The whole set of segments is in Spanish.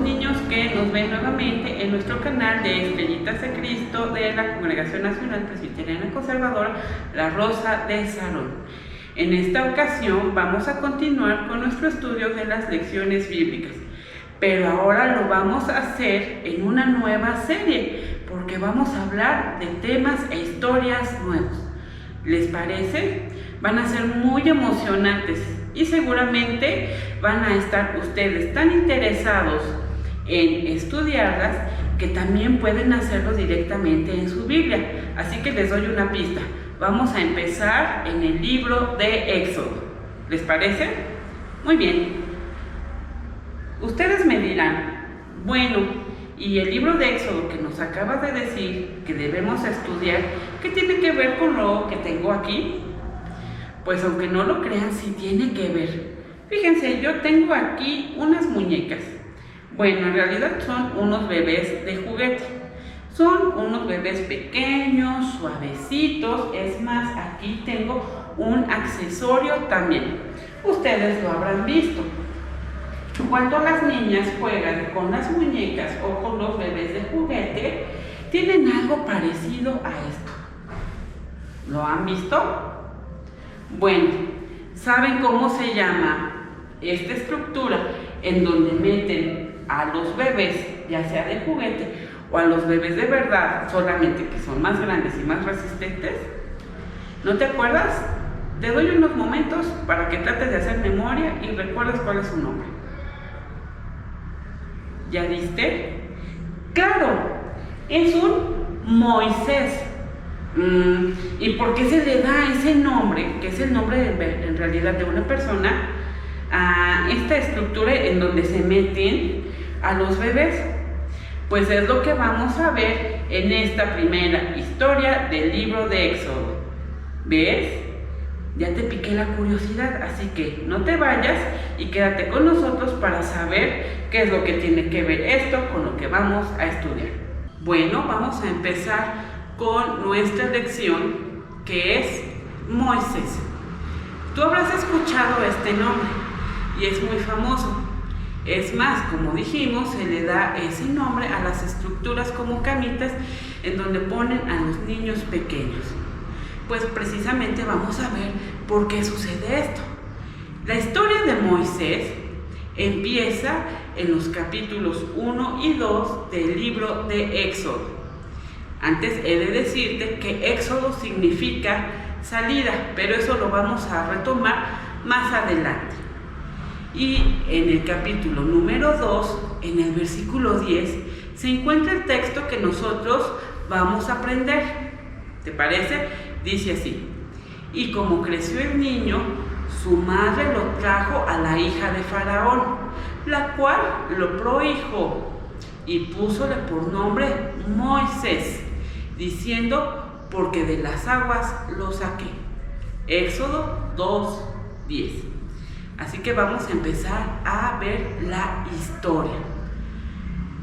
niños que nos ven nuevamente en nuestro canal de Estrellitas de Cristo de la Congregación Nacional Presbiteriana Conservadora La Rosa de Sharon. En esta ocasión vamos a continuar con nuestro estudio de las lecciones bíblicas, pero ahora lo vamos a hacer en una nueva serie, porque vamos a hablar de temas e historias nuevos. ¿Les parece? Van a ser muy emocionantes y seguramente van a estar ustedes tan interesados en estudiarlas que también pueden hacerlo directamente en su Biblia. Así que les doy una pista. Vamos a empezar en el libro de Éxodo. ¿Les parece? Muy bien. Ustedes me dirán, bueno, y el libro de Éxodo que nos acaba de decir que debemos estudiar, ¿qué tiene que ver con lo que tengo aquí? Pues aunque no lo crean, sí tiene que ver. Fíjense, yo tengo aquí unas muñecas. Bueno, en realidad son unos bebés de juguete. Son unos bebés pequeños, suavecitos. Es más, aquí tengo un accesorio también. Ustedes lo habrán visto. Cuando las niñas juegan con las muñecas o con los bebés de juguete, tienen algo parecido a esto. ¿Lo han visto? Bueno, ¿saben cómo se llama esta estructura en donde meten a los bebés, ya sea de juguete o a los bebés de verdad, solamente que son más grandes y más resistentes? ¿No te acuerdas? Te doy unos momentos para que trates de hacer memoria y recuerdes cuál es su nombre. ¿Ya viste? ¡Claro! Es un Moisés. ¿Y por qué se le da ese nombre, que es el nombre en realidad de una persona, a esta estructura en donde se meten a los bebés? Pues es lo que vamos a ver en esta primera historia del libro de Éxodo. ¿Ves? Ya te piqué la curiosidad, así que no te vayas y quédate con nosotros para saber qué es lo que tiene que ver esto con lo que vamos a estudiar. Bueno, vamos a empezar con nuestra lección, que es Moisés. Tú habrás escuchado este nombre y es muy famoso. Es más, como dijimos, se le da ese nombre a las estructuras como camitas en donde ponen a los niños pequeños. Pues precisamente vamos a ver por qué sucede esto. La historia de Moisés empieza en los capítulos 1 y 2 del libro de Éxodo. Antes he de decirte que Éxodo significa salida, pero eso lo vamos a retomar más adelante. Y en el capítulo número 2, en el versículo 10, se encuentra el texto que nosotros vamos a aprender. ¿Te parece? Dice así: y como creció el niño, su madre lo trajo a la hija de Faraón, la cual lo prohijó y púsole por nombre Moisés, diciendo, porque de las aguas lo saqué. Éxodo 2:10. Así que vamos a empezar a ver la historia.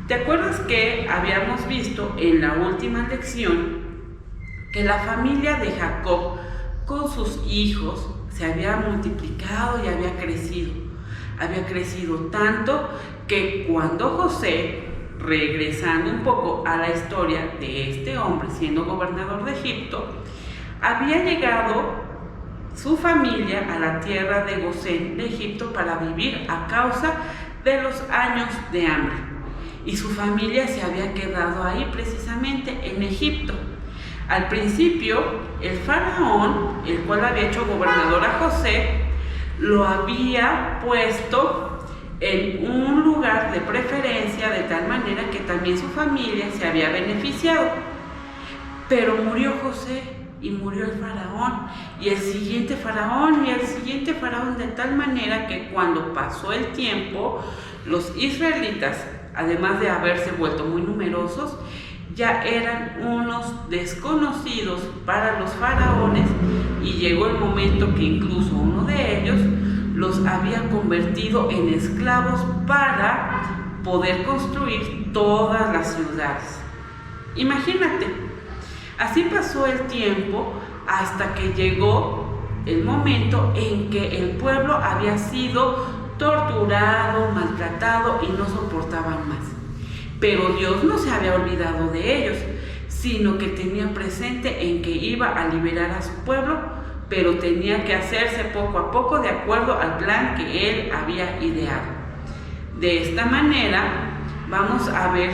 ¿Te acuerdas que habíamos visto en la última lección que la familia de Jacob con sus hijos se había multiplicado y había crecido? Había crecido tanto que cuando José, regresando un poco a la historia de este hombre siendo gobernador de Egipto, había llegado su familia a la tierra de Gosén de Egipto para vivir a causa de los años de hambre. Y su familia se había quedado ahí precisamente en Egipto. Al principio, el faraón, el cual había hecho gobernador a José, lo había puesto en un lugar de preferencia de tal manera que también su familia se había beneficiado. Pero murió José y murió el faraón y el siguiente faraón y el siguiente faraón, de tal manera que cuando pasó el tiempo, los israelitas, además de haberse vuelto muy numerosos, ya eran unos desconocidos para los faraones, y llegó el momento que incluso uno de ellos los había convertido en esclavos para poder construir todas las ciudades. Imagínate, así pasó el tiempo hasta que llegó el momento en que el pueblo había sido torturado, maltratado y no soportaban más. Pero Dios no se había olvidado de ellos, sino que tenía presente en que iba a liberar a su pueblo, pero tenía que hacerse poco a poco de acuerdo al plan que él había ideado. De esta manera vamos a ver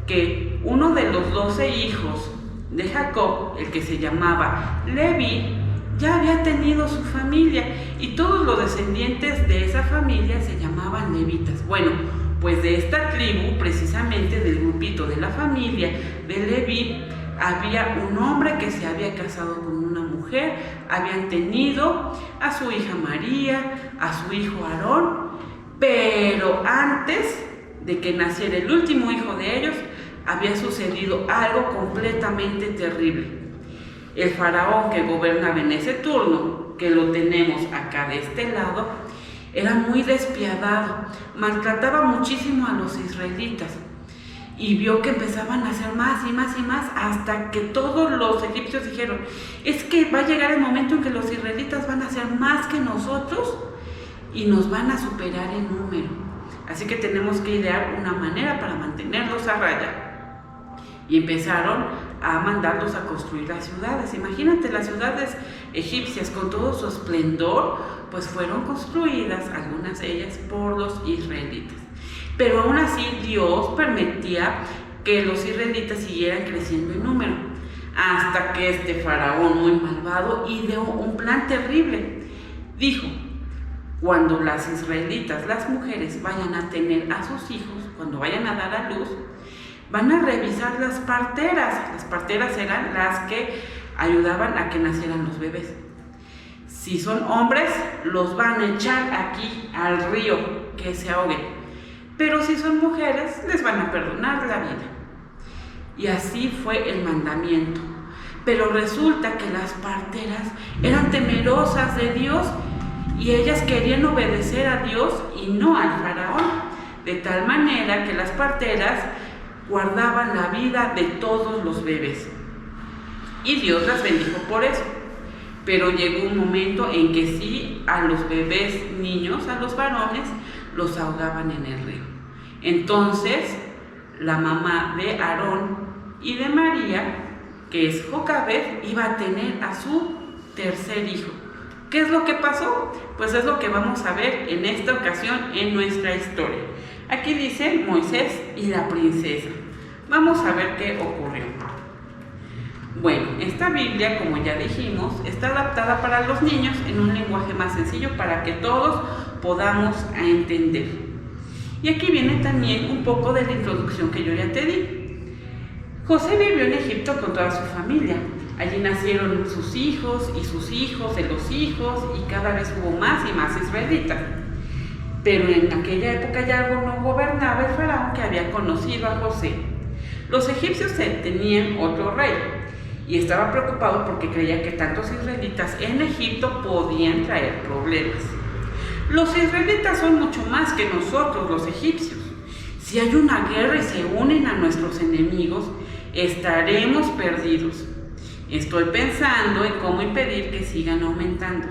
que uno de los 12 hijos de Jacob, el que se llamaba Leví, ya había tenido su familia y todos los descendientes de esa familia se llamaban levitas. Bueno, pues de esta tribu, precisamente del grupito de la familia de Leví, había un hombre que se había casado con una mujer, habían tenido a su hija María, a su hijo Aarón, pero antes de que naciera el último hijo de ellos, había sucedido algo completamente terrible. El faraón que gobernaba en ese turno, que lo tenemos acá de este lado, era muy despiadado, maltrataba muchísimo a los israelitas y vio que empezaban a hacer más y más y más hasta que todos los egipcios dijeron: es que va a llegar el momento en que los israelitas van a hacer más que nosotros y nos van a superar en número. Así que tenemos que idear una manera para mantenerlos a raya. Y empezaron a mandarlos a construir las ciudades. Imagínate, las ciudades egipcias con todo su esplendor, pues fueron construidas, algunas de ellas, por los israelitas. Pero aún así Dios permitía que los israelitas siguieran creciendo en número, hasta que este faraón muy malvado ideó un plan terrible. Dijo: cuando las israelitas, las mujeres, vayan a tener a sus hijos, cuando vayan a dar a luz, van a revisar las parteras. Las parteras eran las que ayudaban a que nacieran los bebés. Si son hombres, los van a echar aquí al río, que se ahoguen. Pero si son mujeres, les van a perdonar la vida. Y así fue el mandamiento. Pero resulta que las parteras eran temerosas de Dios y ellas querían obedecer a Dios y no al faraón. De tal manera que las parteras guardaban la vida de todos los bebés. Y Dios las bendijo por eso. Pero llegó un momento en que sí, a los bebés niños, a los varones, los ahogaban en el río. Entonces, la mamá de Aarón y de María, que es Jocabed, iba a tener a su tercer hijo. ¿Qué es lo que pasó? Pues es lo que vamos a ver en esta ocasión en nuestra historia. Aquí dice Moisés y la princesa. Vamos a ver qué ocurrió. Bueno, esta Biblia, como ya dijimos, está adaptada para los niños en un lenguaje más sencillo para que todos podamos entender. Y aquí viene también un poco de la introducción que yo ya te di. José vivió en Egipto con toda su familia. Allí nacieron sus hijos y sus hijos de los hijos y cada vez hubo más y más israelitas. Pero en aquella época ya no gobernaba el faraón que había conocido a José. Los egipcios tenían otro rey y estaba preocupado porque creía que tantos israelitas en Egipto podían traer problemas. Los israelitas son mucho más que nosotros, los egipcios. Si hay una guerra y se unen a nuestros enemigos, estaremos perdidos. Estoy pensando en cómo impedir que sigan aumentando.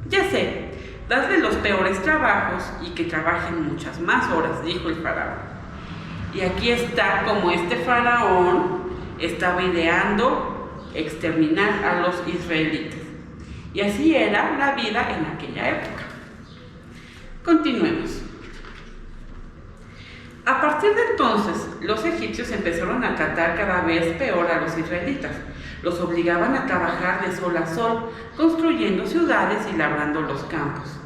Ya sé, dadle los peores trabajos y que trabajen muchas más horas, dijo el faraón. Y aquí está como este faraón estaba ideando exterminar a los israelitas. Y así era la vida en aquella época. Continuemos. A partir de entonces, los egipcios empezaron a tratar cada vez peor a los israelitas. Los obligaban a trabajar de sol a sol, construyendo ciudades y labrando los campos.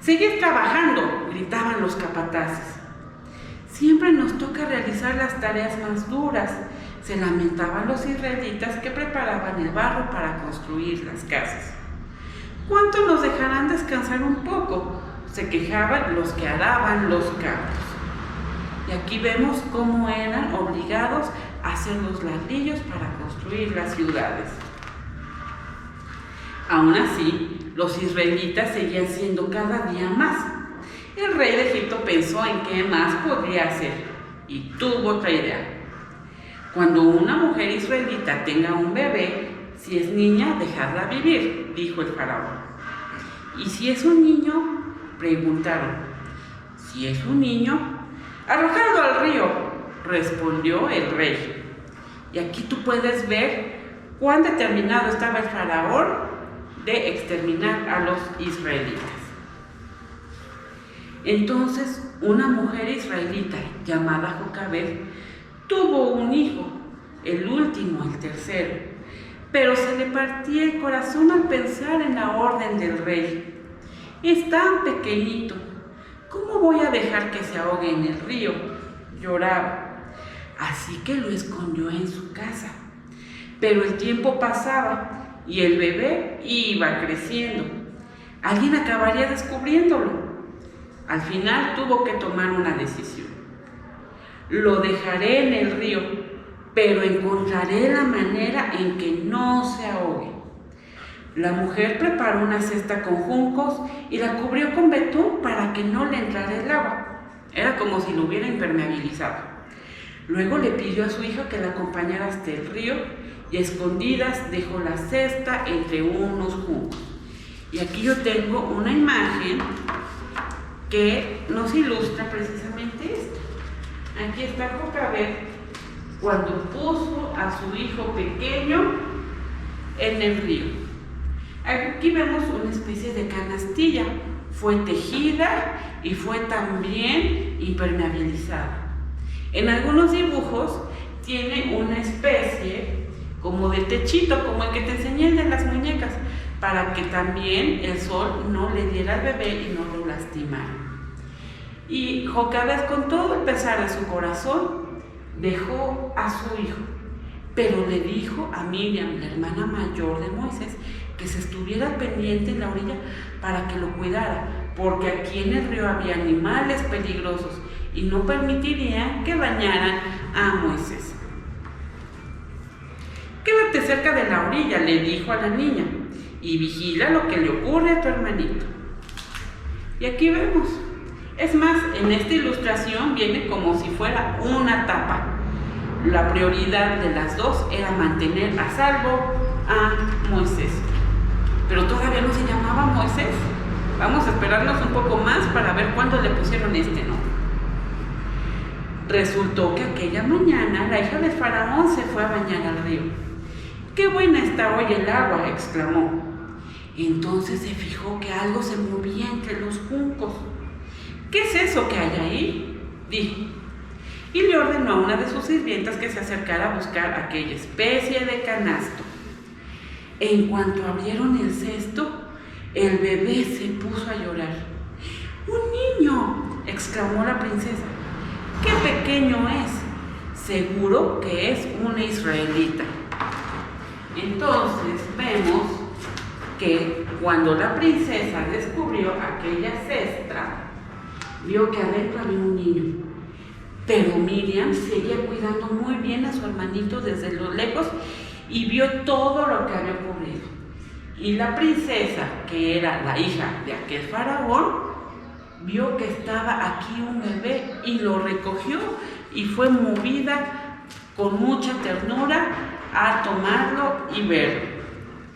«¡Seguid trabajando!», gritaban los capataces. «Siempre nos toca realizar las tareas más duras», se lamentaban los israelitas que preparaban el barro para construir las casas. «¿Cuánto nos dejarán descansar un poco?», se quejaban los que araban los campos. Y aquí vemos cómo eran obligados a hacer los ladrillos para construir las ciudades. Aún así, los israelitas seguían siendo cada día más. El rey de Egipto pensó en qué más podría hacer y tuvo otra idea. «Cuando una mujer israelita tenga un bebé, si es niña, dejadla vivir», dijo el faraón. «Y si es un niño, preguntaron: «¿Si es un niño?». «Arrojadlo al río», respondió el rey. Y aquí tú puedes ver cuán determinado estaba el faraón de exterminar a los israelitas. Entonces una mujer israelita llamada Jocabed tuvo un hijo, el último, el tercero, pero se le partía el corazón al pensar en la orden del rey. «Es tan pequeñito, ¿cómo voy a dejar que se ahogue en el río?», lloraba. Así que lo escondió en su casa. Pero el tiempo pasaba y el bebé iba creciendo. Alguien acabaría descubriéndolo. Al final tuvo que tomar una decisión. «Lo dejaré en el río, pero encontraré la manera en que no se ahogue». La mujer preparó una cesta con juncos y la cubrió con betún para que no le entrara el agua. Era como si lo hubiera impermeabilizado. Luego le pidió a su hija que la acompañara hasta el río y a escondidas dejó la cesta entre unos juncos. Y aquí yo tengo una imagen que nos ilustra precisamente esto. Aquí está Jocabed cuando puso a su hijo pequeño en el río. Aquí vemos una especie de canastilla. Fue tejida y fue también impermeabilizada. En algunos dibujos tiene una especie como de techito, como el que te enseñé de las muñecas, para que también el sol no le diera al bebé y no lo lastimara. Y Jocabed, con todo el pesar de su corazón, dejó a su hijo, pero le dijo a Miriam, la hermana mayor de Moisés, que se estuviera pendiente en la orilla para que lo cuidara, porque aquí en el río había animales peligrosos y no permitirían que dañaran a Moisés. «Quédate cerca de la orilla», le dijo a la niña, «y vigila lo que le ocurre a tu hermanito». Y aquí vemos. Es más, en esta ilustración viene como si fuera una tapa. La prioridad de las dos era mantener a salvo a Moisés. Pero todavía no se llamaba Moisés. Vamos a esperarnos un poco más para ver cuándo le pusieron este nombre. Resultó que aquella mañana la hija del faraón se fue a bañar al río. «¡Qué buena está hoy el agua!», exclamó. Entonces se fijó que algo se movía entre los juncos. «¿Qué es eso que hay ahí?», dijo. Y le ordenó a una de sus sirvientas que se acercara a buscar aquella especie de canasto. En cuanto abrieron el cesto, el bebé se puso a llorar. «¡Un niño!», exclamó la princesa. «¡Qué pequeño es! Seguro que es una israelita». Entonces vemos que cuando la princesa descubrió aquella cesta, vio que adentro había un niño. Pero Miriam seguía cuidando muy bien a su hermanito desde lo lejos y vio todo lo que había ocurrido. Y la princesa, que era la hija de aquel faraón, vio que estaba aquí un bebé y lo recogió y fue movida con mucha ternura a tomarlo y verlo.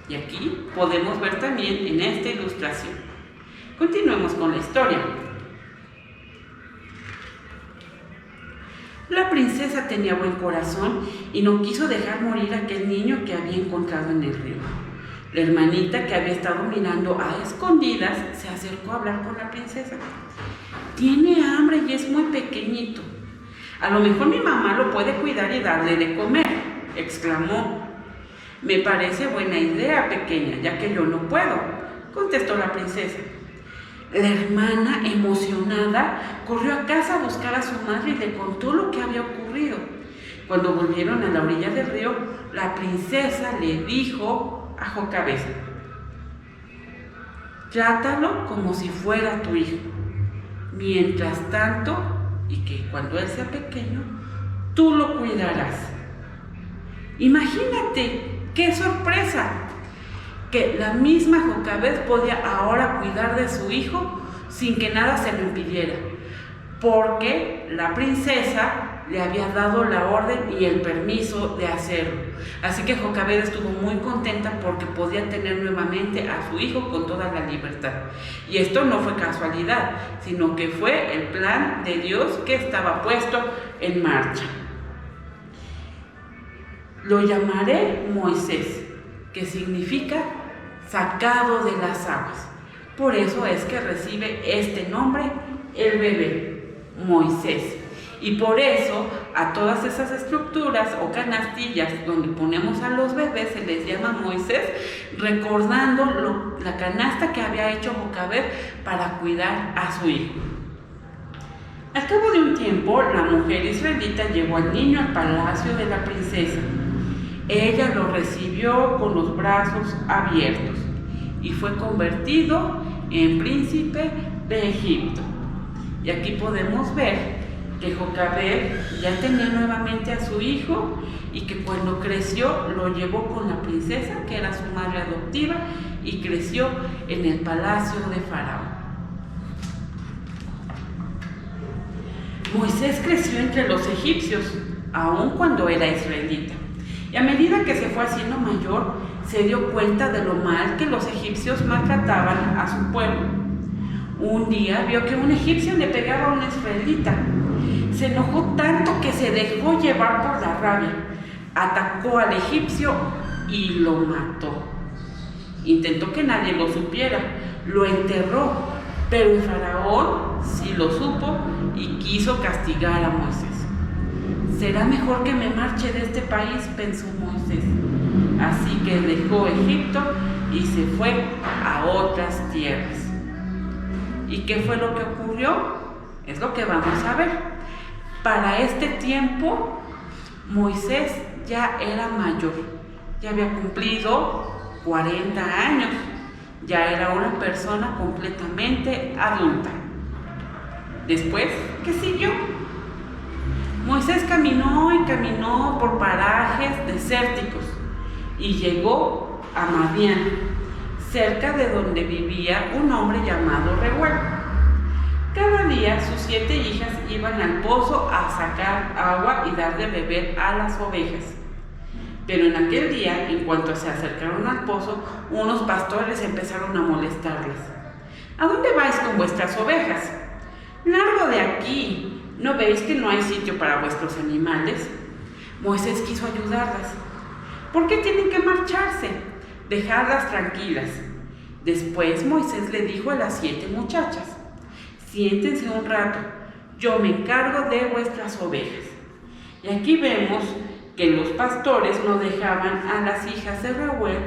Y aquí podemos ver también en esta ilustración. Continuemos con la historia. La princesa tenía buen corazón y no quiso dejar morir a aquel niño que había encontrado en el río. La hermanita, que había estado mirando a escondidas, se acercó a hablar con la princesa. «Tiene hambre y es muy pequeñito. A lo mejor mi mamá lo puede cuidar y darle de comer», exclamó. «Me parece buena idea, pequeña, ya que yo no puedo», contestó la princesa. La hermana, emocionada, corrió a casa a buscar a su madre y le contó lo que había ocurrido. Cuando volvieron a la orilla del río, la princesa le dijo a Jocabed: «Trátalo como si fuera tu hijo. Mientras tanto, y que cuando él sea pequeño, tú lo cuidarás». Imagínate, qué sorpresa, que la misma Jocabed podía ahora cuidar de su hijo sin que nada se lo impidiera, porque la princesa le había dado la orden y el permiso de hacerlo. Así que Jocabed estuvo muy contenta porque podía tener nuevamente a su hijo con toda la libertad. Y esto no fue casualidad, sino que fue el plan de Dios que estaba puesto en marcha. Lo llamaré Moisés, que significa sacado de las aguas. Por eso es que recibe este nombre el bebé, Moisés. Y por eso a todas esas estructuras o canastillas donde ponemos a los bebés se les llama Moisés, recordando la canasta que había hecho Jocabed para cuidar a su hijo. Al cabo de un tiempo, la mujer israelita llevó al niño al palacio de la princesa. Ella lo recibió con los brazos abiertos y fue convertido en príncipe de Egipto. Y aquí podemos ver que Jocabed ya tenía nuevamente a su hijo y que cuando creció lo llevó con la princesa, que era su madre adoptiva, y creció en el palacio de Faraón. Moisés creció entre los egipcios, aun cuando era israelita. Y a medida que se fue haciendo mayor, se dio cuenta de lo mal que los egipcios maltrataban a su pueblo. Un día vio que un egipcio le pegaba a un israelita. Se enojó tanto que se dejó llevar por la rabia. Atacó al egipcio y lo mató. Intentó que nadie lo supiera, lo enterró, pero el faraón sí lo supo y quiso castigar a Moisés. Será mejor que me marche de este país, pensó Moisés. Así que dejó Egipto y se fue a otras tierras. ¿Y qué fue lo que ocurrió? Es lo que vamos a ver. Para este tiempo, Moisés ya era mayor, ya había cumplido 40 años, ya era una persona completamente adulta. Después, ¿qué siguió? Moisés caminó y caminó por parajes desérticos y llegó a Madián, cerca de donde vivía un hombre llamado Reuel. Cada día sus 7 hijas iban al pozo a sacar agua y dar de beber a las ovejas. Pero en aquel día, en cuanto se acercaron al pozo, unos pastores empezaron a molestarles. ¿A dónde vais con vuestras ovejas? Largo de aquí, ¿no veis que no hay sitio para vuestros animales? Moisés quiso ayudarlas. ¿Por qué tienen que marcharse? Dejadlas tranquilas. Después Moisés le dijo a las 7 muchachas: siéntense un rato, yo me encargo de vuestras ovejas. Y aquí vemos que los pastores no dejaban a las hijas de Reuel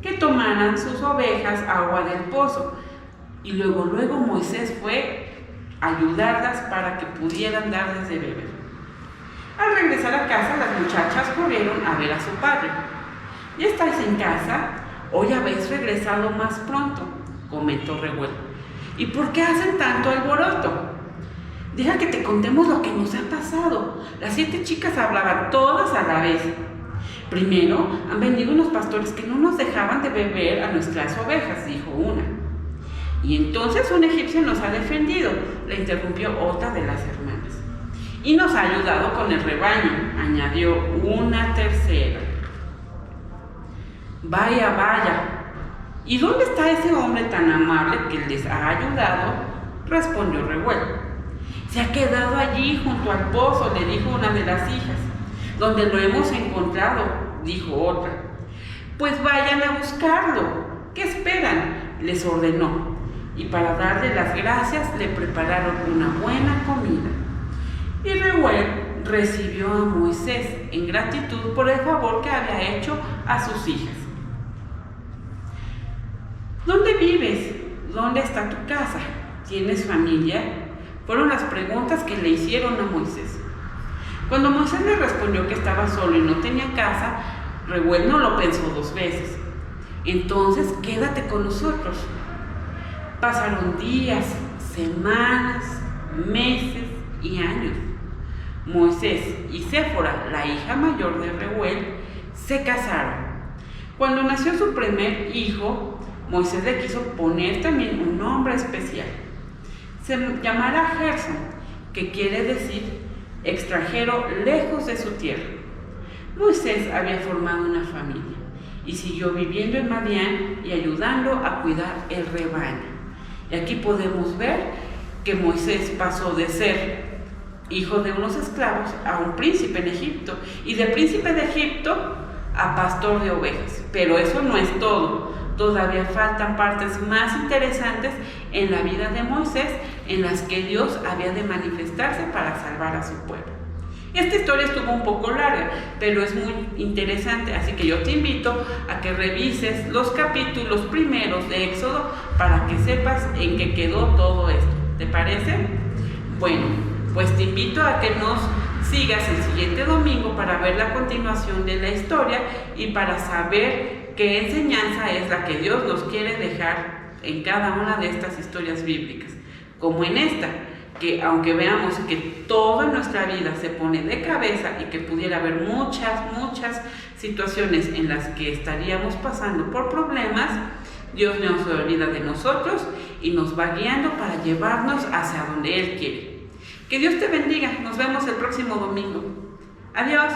que tomaran sus ovejas agua del pozo. Y luego Moisés fue a ayudarlas para que pudieran darles de beber. Al regresar a casa, las muchachas corrieron a ver a su padre. ¿Ya estáis en casa? Hoy habéis regresado más pronto, comentó Reuel. ¿Y por qué hacen tanto alboroto? Deja que te contemos lo que nos ha pasado. Las 7 chicas hablaban todas a la vez. Primero, han venido unos pastores que no nos dejaban de beber a nuestras ovejas, dijo una. Y entonces un egipcio nos ha defendido, le interrumpió otra de las hermanas. Y nos ha ayudado con el rebaño, añadió una tercera. Vaya, vaya. ¿Y dónde está ese hombre tan amable que les ha ayudado? Respondió Reuel. Se ha quedado allí junto al pozo, le dijo una de las hijas. Donde lo hemos encontrado, dijo otra. Pues vayan a buscarlo. ¿Qué esperan? Les ordenó. Y para darle las gracias le prepararon una buena comida. Y Reuel recibió a Moisés en gratitud por el favor que había hecho a sus hijas. ¿Dónde vives? ¿Dónde está tu casa? ¿Tienes familia? Fueron las preguntas que le hicieron a Moisés. Cuando Moisés le respondió que estaba solo y no tenía casa, Reuel no lo pensó 2 veces. Entonces, quédate con nosotros. Pasaron días, semanas, meses y años. Moisés y Séfora, la hija mayor de Reuel, se casaron. Cuando nació su primer hijo, Moisés le quiso poner también un nombre especial. Se llamará Gerson, que quiere decir extranjero lejos de su tierra. Moisés había formado una familia y siguió viviendo en Madián y ayudando a cuidar el rebaño. Y aquí podemos ver que Moisés pasó de ser hijo de unos esclavos a un príncipe en Egipto, y de príncipe de Egipto a pastor de ovejas. Pero eso no es todo. Todavía faltan partes más interesantes en la vida de Moisés, en las que Dios había de manifestarse para salvar a su pueblo. Esta historia estuvo un poco larga, pero es muy interesante, así que yo te invito a que revises los capítulos primeros de Éxodo para que sepas en qué quedó todo esto. ¿Te parece? Bueno, pues te invito a que nos sigas el siguiente domingo para ver la continuación de la historia y para saber qué enseñanza es la que Dios nos quiere dejar en cada una de estas historias bíblicas, como en esta, que aunque veamos que toda nuestra vida se pone de cabeza y que pudiera haber muchas situaciones en las que estaríamos pasando por problemas, Dios no se olvida de nosotros y nos va guiando para llevarnos hacia donde Él quiere. Que Dios te bendiga. Nos vemos el próximo domingo. Adiós.